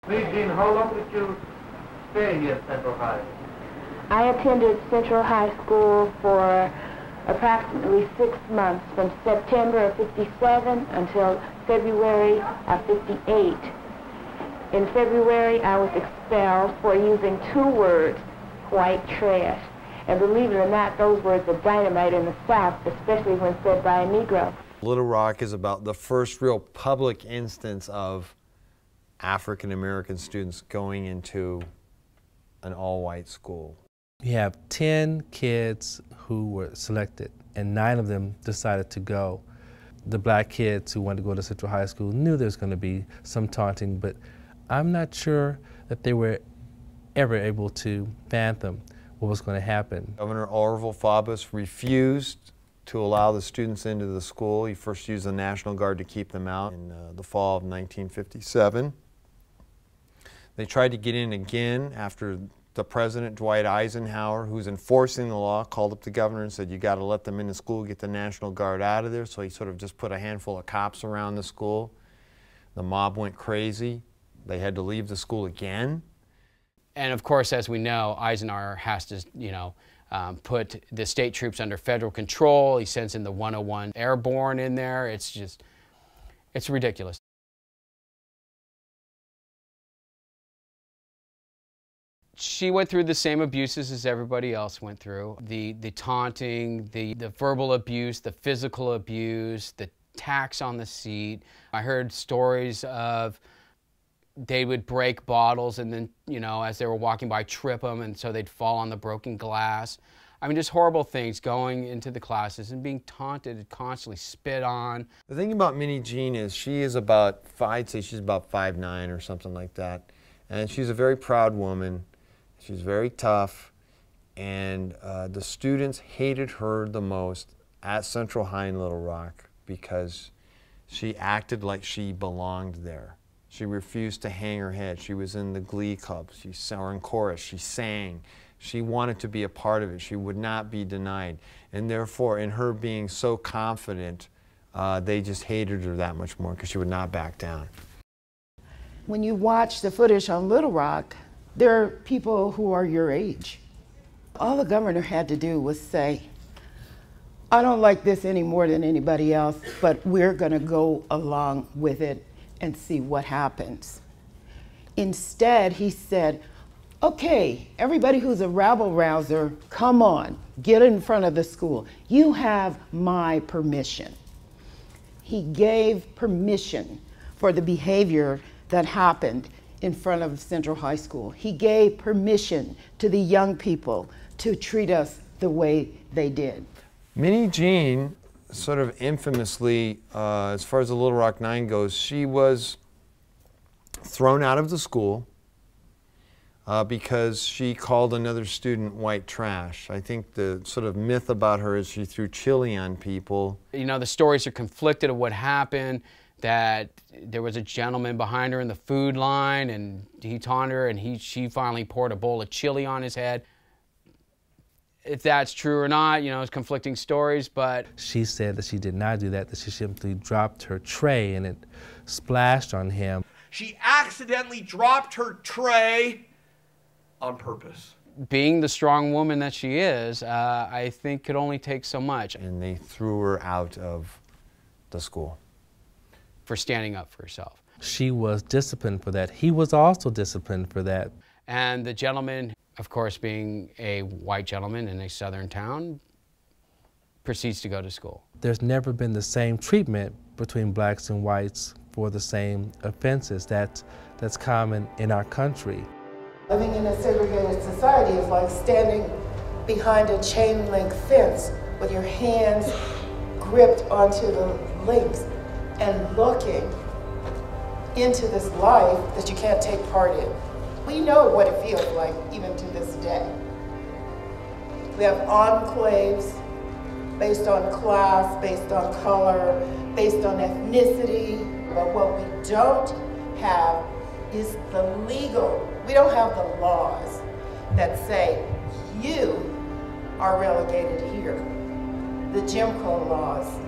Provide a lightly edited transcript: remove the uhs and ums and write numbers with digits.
Minnijean, how long did you stay here at Central High? I attended Central High School for approximately 6 months, from September of '57 until February of '58. In February, I was expelled for using 2 words, white trash. And believe it or not, those words are dynamite in the South, especially when said by a Negro. Little Rock is about the first real public instance of African American students going into an all-white school. We have 10 kids who were selected, and 9 of them decided to go. The black kids who wanted to go to Central High School knew there was going to be some taunting, but I'm not sure that they were ever able to fathom what was going to happen. Governor Orville Faubus refused to allow the students into the school. He first used the National Guard to keep them out in the fall of 1957. They tried to get in again after the president, Dwight Eisenhower, who's enforcing the law, called up the governor and said, you got to let them into school, get the National Guard out of there. So he sort of just put a handful of cops around the school. The mob went crazy. They had to leave the school again. And of course, as we know, Eisenhower has to, put the state troops under federal control. He sends in the 101 Airborne in there. It's just, it's ridiculous. She went through the same abuses as everybody else went through. The taunting, the verbal abuse, the physical abuse, the tax on the seat. I heard stories of they would break bottles and then, as they were walking by, trip them, and so they'd fall on the broken glass. I mean, just horrible things going into the classes and being taunted and constantly spit on. The thing about Minnijean is she is about, I'd say she's about 5'9" or something like that. And she's a very proud woman. She's very tough. And the students hated her the most at Central High in Little Rock because she acted like she belonged there. She refused to hang her head. She was in the glee club. She sang in chorus. She sang. She wanted to be a part of it. She would not be denied. And therefore, in her being so confident, they just hated her that much more because she would not back down. When you watch the footage on Little Rock, there are people who are your age. All the governor had to do was say, I don't like this any more than anybody else, but we're going to go along with it and see what happens. Instead, he said, okay, everybody who's a rabble-rouser, come on, get in front of the school. You have my permission. He gave permission for the behavior that happened in front of Central High School. He gave permission to the young people to treat us the way they did. Minnijean, sort of infamously, as far as the Little Rock Nine goes, she was thrown out of the school because she called another student white trash. I think the sort of myth about her is she threw chili on people. The stories are conflicted of what happened, that there was a gentleman behind her in the food line and he taunted her and she finally poured a bowl of chili on his head. If that's true or not, it's conflicting stories, but... She said that she did not do that she simply dropped her tray and it splashed on him. She accidentally dropped her tray on purpose. Being the strong woman that she is, I think could only take so much. And they threw her out of the school. For standing up for herself. She was disciplined for that. He was also disciplined for that. And the gentleman, of course, being a white gentleman in a southern town, proceeds to go to school. There's never been the same treatment between blacks and whites for the same offenses. That's common in our country. Living in a segregated society is like standing behind a chain link fence with your hands gripped onto the links and looking into this life that you can't take part in. We know what it feels like even to this day. We have enclaves based on class, based on color, based on ethnicity, but what we don't have is the legal, we don't have the laws that say you are relegated here. The Jim Crow laws